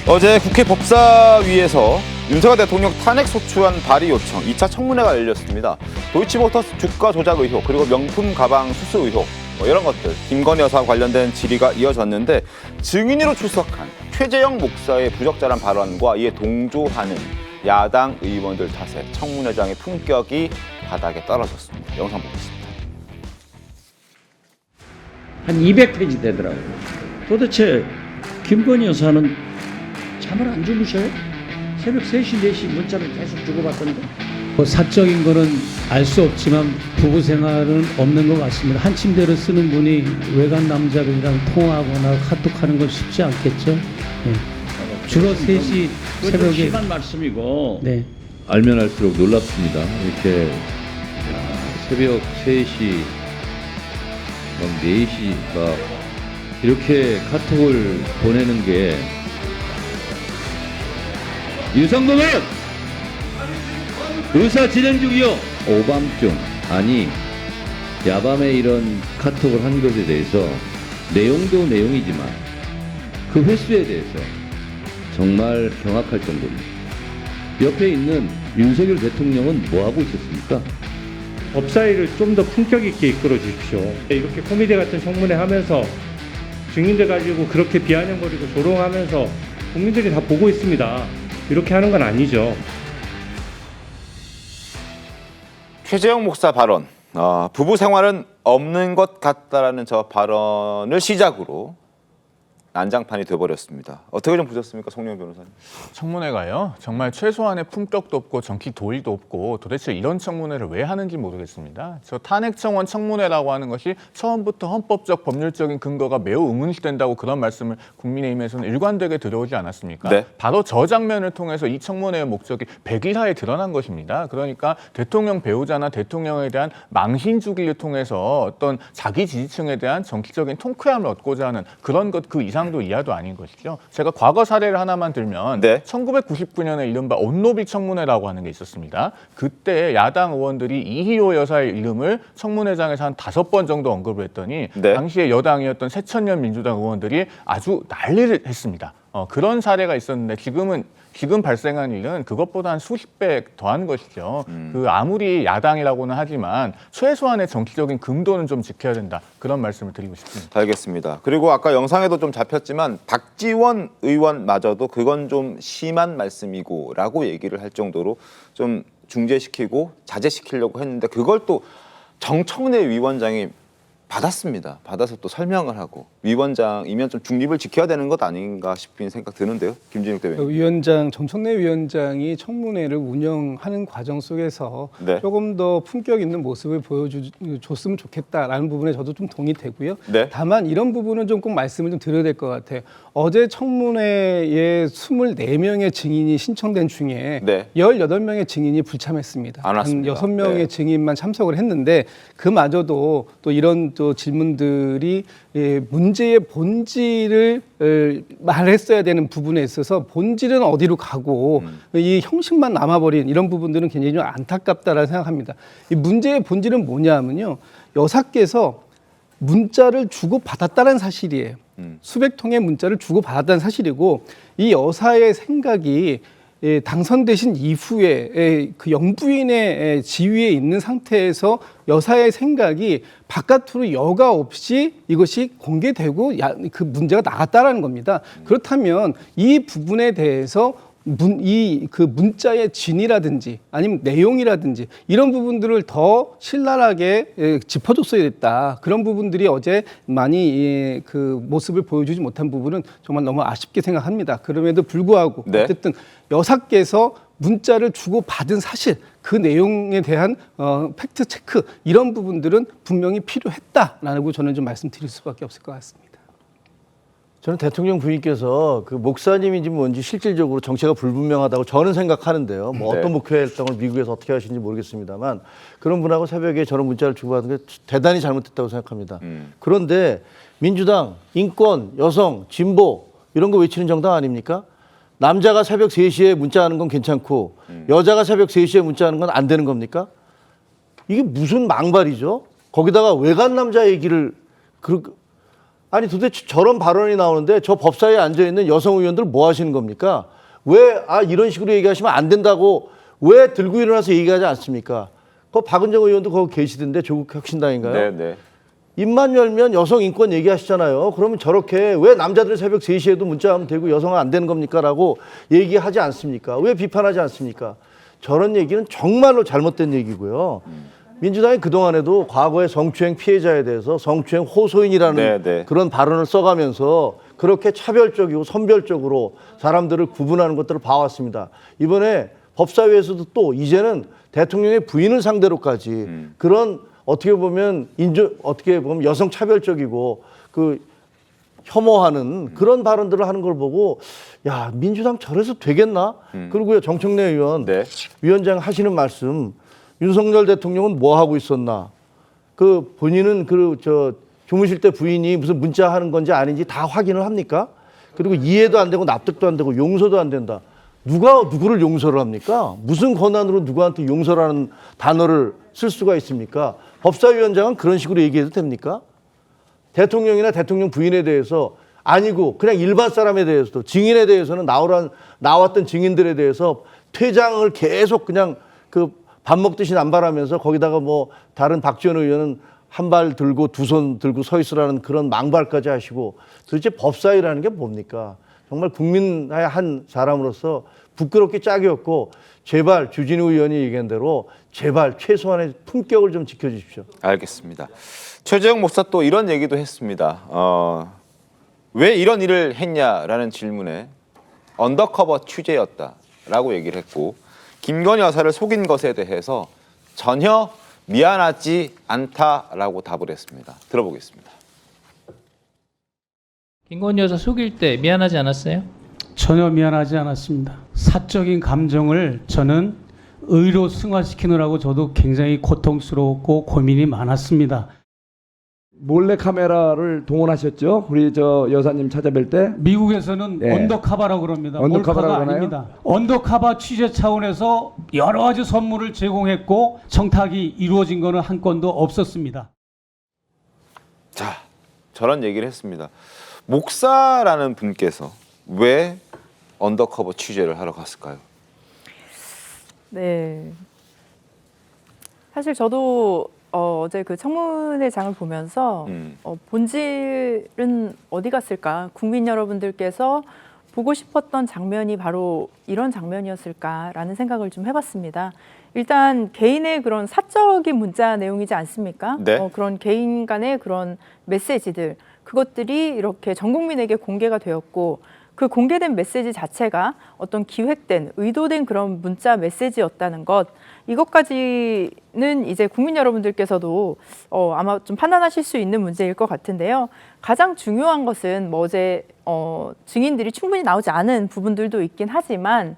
어제 국회 법사위에서 윤석열 대통령 탄핵 소추안 발의 요청 2차 청문회가 열렸습니다. 도이치모터스 주가 조작 의혹, 그리고 명품 가방 수수 의혹, 이런 것들, 김건희 여사와 관련된 질의가 이어졌는데 증인으로 출석한 최재형 목사의 부적절한 발언과 이에 동조하는 야당 의원들 탓에 청문회장의 품격이 바닥에 떨어졌습니다. 영상 보겠습니다. 한 200페이지 되더라고요. 도대체 김건희 여사는 잠을 안 주무셔요? 새벽 3시, 4시 문자를 계속 주고받던데? 사적인 거는 알 수 없지만 부부 생활은 없는 것 같습니다. 한 침대를 쓰는 분이 외간 남자들이랑 통화하거나 카톡하는 건 쉽지 않겠죠. 네. 주로 3시 새벽에. 심한 말씀이고. 네. 알면 알수록 놀랍습니다. 이렇게 새벽 3시, 막 4시 막 이렇게 카톡을 보내는 게 유성범은 의사 진행 중이요. 오밤중 아니 야밤에 이런 카톡을 한 것에 대해서 내용도 내용이지만 그 횟수에 대해서 정말 경악할 정도입니다. 옆에 있는 윤석열 대통령은 뭐 하고 있었습니까? 법사위를 좀 더 품격 있게 이끌어 주십시오. 이렇게 코미디 같은 청문회 하면서 증인들 가지고 그렇게 비아냥거리고 조롱하면서 국민들이 다 보고 있습니다. 이렇게 하는 건 아니죠. 최재형 목사 발언, 부부 생활은 없는 것 같다라는 저 발언을 시작으로 난장판이 돼버렸습니다. 어떻게 좀 보셨습니까, 송영 변호사님? 청문회가요, 정말 최소한의 품격도 없고 정치 도의도 없고 도대체 이런 청문회를 왜 하는지 모르겠습니다. 저 탄핵청원 청문회라고 하는 것이 처음부터 헌법적 법률적인 근거가 매우 의문시된다고 그런 말씀을 국민의힘에서는 일관되게 들어오지 않았습니까? 네. 바로 저 장면을 통해서 이 청문회의 목적이 백일하에 드러난 것입니다. 그러니까 대통령 배우자나 대통령에 대한 망신 주기를 통해서 어떤 자기 지지층에 대한 정치적인 통쾌함을 얻고자 하는 그런 것 그 이상 도 이하도 아닌 것이죠. 제가 과거 사례를 하나만 들면 네. 1999년에 이른바 온노비 청문회라고 하는 게 있었습니다. 그때 야당 의원들이 이희호 여사의 이름을 청문회장에서 한 5번 정도 언급을 했더니 네. 당시에 여당이었던 새천년 민주당 의원들이 아주 난리를 했습니다. 그런 사례가 있었는데 지금 발생한 일은 그것보다 한 수십 배 더한 것이죠. 그 아무리 야당이라고는 하지만 최소한의 정치적인 금도는 좀 지켜야 된다. 그런 말씀을 드리고 싶습니다. 알겠습니다. 그리고 아까 영상에도 좀 잡혔지만 박지원 의원마저도 그건 좀 심한 말씀이고라고 얘기를 할 정도로 좀 중재시키고 자제시키려고 했는데 그걸 또 정청래 위원장이 받았습니다. 받아서 또 설명을 하고 위원장이면 좀 중립을 지켜야 되는 것 아닌가 싶은 생각 드는데요. 김진욱 대변인. 정청래 위원장이 청문회를 운영하는 과정 속에서 네. 조금 더 품격 있는 모습을 보여줬으면 좋겠다라는 부분에 저도 좀 동의되고요. 네. 다만 이런 부분은 좀 꼭 말씀을 좀 드려야 될 것 같아요. 어제 청문회에 24명의 증인이 신청된 중에 네. 18명의 증인이 불참했습니다. 안 왔습니다. 한 6명의 네. 증인만 참석을 했는데 그마저도 또 이런 또 질문들이 문제의 본질을 말했어야 되는 부분에 있어서 본질은 어디로 가고 이 형식만 남아버린 이런 부분들은 굉장히 좀 안타깝다라고 생각합니다. 이 문제의 본질은 뭐냐면요. 여사께서 문자를 주고받았다는 사실이에요. 수백 통의 문자를 주고받았다는 사실이고 이 여사의 생각이 당선되신 이후에 그 영부인의 지위에 있는 상태에서 여사의 생각이 바깥으로 여과 없이 이것이 공개되고 그 문제가 나갔다라는 겁니다. 그렇다면 이 부분에 대해서 그 문자의 진이라든지 아니면 내용이라든지 이런 부분들을 더 신랄하게 짚어줬어야 됐다. 그런 부분들이 어제 많이 그 모습을 보여주지 못한 부분은 정말 너무 아쉽게 생각합니다. 그럼에도 불구하고 네. 어쨌든 여사께서 문자를 주고받은 사실 그 내용에 대한 팩트 체크 이런 부분들은 분명히 필요했다라고 저는 좀 말씀드릴 수밖에 없을 것 같습니다. 저는 대통령 부인께서 그 목사님인지 뭔지 실질적으로 정체가 불분명하다고 저는 생각하는데요. 뭐 네. 어떤 목회 활동을 미국에서 어떻게 하시는지 모르겠습니다만 그런 분하고 새벽에 저런 문자를 주고받은 게 대단히 잘못됐다고 생각합니다. 그런데 민주당, 인권, 여성, 진보 이런 거 외치는 정당 아닙니까? 남자가 새벽 3시에 문자하는 건 괜찮고 여자가 새벽 3시에 문자하는 건 안 되는 겁니까? 이게 무슨 망발이죠? 거기다가 외간 남자 얘기를 아니 도대체 저런 발언이 나오는데 저 법사위에 앉아있는 여성 의원들 뭐 하시는 겁니까? 왜 이런 식으로 얘기하시면 안 된다고 왜 들고 일어나서 얘기하지 않습니까? 그 박은정 의원도 거기 계시던데 조국 혁신당인가요? 네, 네. 입만 열면 여성 인권 얘기하시잖아요. 그러면 저렇게 왜 남자들 새벽 3시에도 문자하면 되고 여성은 안 되는 겁니까? 라고 얘기하지 않습니까? 왜 비판하지 않습니까? 저런 얘기는 정말로 잘못된 얘기고요. 민주당이 그동안에도 과거의 성추행 피해자에 대해서 성추행 호소인이라는 네, 네. 그런 발언을 써가면서 그렇게 차별적이고 선별적으로 사람들을 구분하는 것들을 봐왔습니다. 이번에 법사위에서도 또 이제는 대통령의 부인을 상대로까지 그런 어떻게 보면 여성 차별적이고 그 혐오하는 그런 발언들을 하는 걸 보고 야 민주당 저래서 되겠나? 그리고요 정청래 의원 네. 위원장 하시는 말씀 윤석열 대통령은 뭐 하고 있었나? 그 본인은 주무실 때 부인이 무슨 문자 하는 건지 아닌지 다 확인을 합니까? 그리고 이해도 안 되고 납득도 안 되고 용서도 안 된다. 누가 누구를 용서를 합니까? 무슨 권한으로 누구한테 용서라는 단어를 쓸 수가 있습니까? 법사위원장은 그런 식으로 얘기해도 됩니까? 대통령이나 대통령 부인에 대해서 아니고 그냥 일반 사람에 대해서도 증인에 대해서는 나왔던 증인들에 대해서 퇴장을 계속 그냥 그 밥 먹듯이 남발하면서 거기다가 뭐 다른 박지원 의원은 한 발 들고 두 손 들고 서 있으라는 그런 망발까지 하시고 도대체 법사위라는 게 뭡니까? 정말 국민의 한 사람으로서 부끄럽게 짝이 없고 제발 주진우 의원이 얘기한 대로 제발 최소한의 품격을 좀 지켜주십시오. 알겠습니다. 최재형 목사 또 이런 얘기도 했습니다. 왜 이런 일을 했냐라는 질문에 언더커버 취재였다라고 얘기를 했고 김건희 여사를 속인 것에 대해서 전혀 미안하지 않다라고 답을 했습니다. 들어보겠습니다. 김건희 여사 속일 때 미안하지 않았어요? 전혀 미안하지 않았습니다. 사적인 감정을 저는 의로 승화시키느라고 저도 굉장히 고통스러웠고 고민이 많았습니다. 몰래 카메라를 동원하셨죠? 우리 저 여사님 찾아뵐 때. 미국에서는 네. 언더카바라고 그럽니다. 언더카바라고 몰카가 하나요? 아닙니다. 언더카바 취재 차원에서 여러 가지 선물을 제공했고 청탁이 이루어진 것은 한 건도 없었습니다. 자, 저런 얘기를 했습니다. 목사라는 분께서 왜 언더커버 취재를 하러 갔을까요? 네. 사실 저도 어제 그 청문회장을 보면서 본질은 어디 갔을까? 국민 여러분들께서 보고 싶었던 장면이 바로 이런 장면이었을까라는 생각을 좀 해봤습니다. 일단 개인의 그런 사적인 문자 내용이지 않습니까? 네. 그런 개인 간의 그런 메시지들, 그것들이 이렇게 전 국민에게 공개가 되었고 그 공개된 메시지 자체가 어떤 기획된, 의도된 그런 문자 메시지였다는 것, 이것까지는 이제 국민 여러분들께서도 아마 좀 판단하실 수 있는 문제일 것 같은데요. 가장 중요한 것은 뭐 어제 증인들이 충분히 나오지 않은 부분들도 있긴 하지만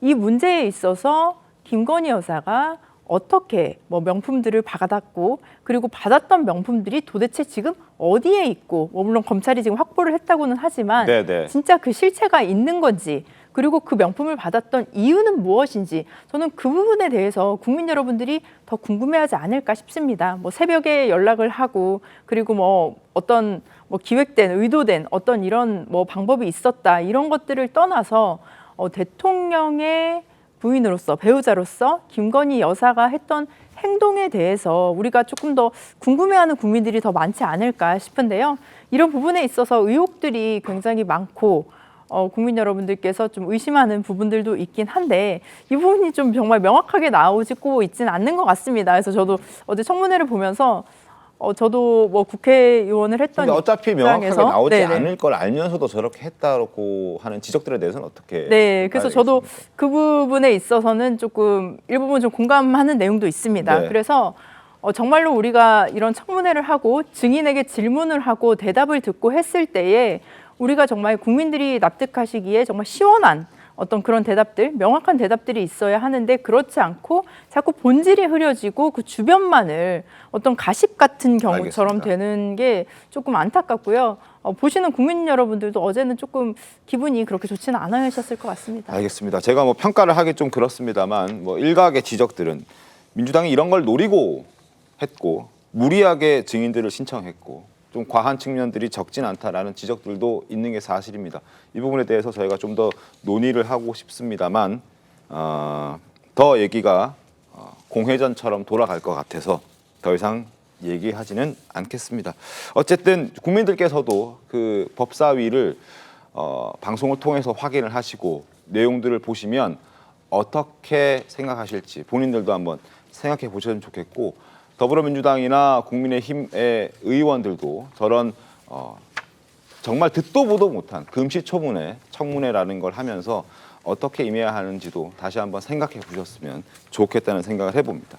이 문제에 있어서 김건희 여사가 어떻게 뭐 명품들을 받았고 그리고 받았던 명품들이 도대체 지금 어디에 있고 물론 검찰이 지금 확보를 했다고는 하지만 네네. 진짜 그 실체가 있는 건지 그리고 그 명품을 받았던 이유는 무엇인지 저는 그 부분에 대해서 국민 여러분들이 더 궁금해하지 않을까 싶습니다. 뭐 새벽에 연락을 하고 그리고 뭐 어떤 뭐 기획된 의도된 어떤 이런 뭐 방법이 있었다 이런 것들을 떠나서 대통령의 부인으로서 배우자로서 김건희 여사가 했던 행동에 대해서 우리가 조금 더 궁금해하는 국민들이 더 많지 않을까 싶은데요. 이런 부분에 있어서 의혹들이 굉장히 많고 국민 여러분들께서 좀 의심하는 부분들도 있긴 한데 이 부분이 좀 정말 명확하게 나오고 있지는 않는 것 같습니다. 그래서 저도 어제 청문회를 보면서 저도 뭐 국회의원을 했던 근데 어차피 명확하게 입장에서 나오지 네네. 않을 걸 알면서도 저렇게 했다고 하는 지적들에 대해서는 어떻게? 네, 그래서 저도 알겠습니까? 그 부분에 있어서는 조금 일부분 좀 공감하는 내용도 있습니다. 네. 그래서 정말로 우리가 이런 청문회를 하고 증인에게 질문을 하고 대답을 듣고 했을 때에 우리가 정말 국민들이 납득하시기에 정말 시원한 어떤 그런 대답들, 명확한 대답들이 있어야 하는데 그렇지 않고 자꾸 본질이 흐려지고 그 주변만을 어떤 가십 같은 경우처럼 알겠습니다. 되는 게 조금 안타깝고요. 보시는 국민 여러분들도 어제는 조금 기분이 그렇게 좋지는 않으셨을 것 같습니다. 알겠습니다. 제가 뭐 평가를 하기 좀 그렇습니다만 뭐 일각의 지적들은 민주당이 이런 걸 노리고 했고 무리하게 증인들을 신청했고 좀 과한 측면들이 적진 않다라는 지적들도 있는 게 사실입니다. 이 부분에 대해서 저희가 좀 더 논의를 하고 싶습니다만 더 얘기가 공회전처럼 돌아갈 것 같아서 더 이상 얘기하지는 않겠습니다. 어쨌든 국민들께서도 그 법사위를 방송을 통해서 확인을 하시고 내용들을 보시면 어떻게 생각하실지 본인들도 한번 생각해 보셨으면 좋겠고, 더불어민주당이나 국민의힘의 의원들도 저런 정말 듣도 보도 못한 금시초문회, 청문회라는 걸 하면서 어떻게 임해야 하는지도 다시 한번 생각해 보셨으면 좋겠다는 생각을 해봅니다.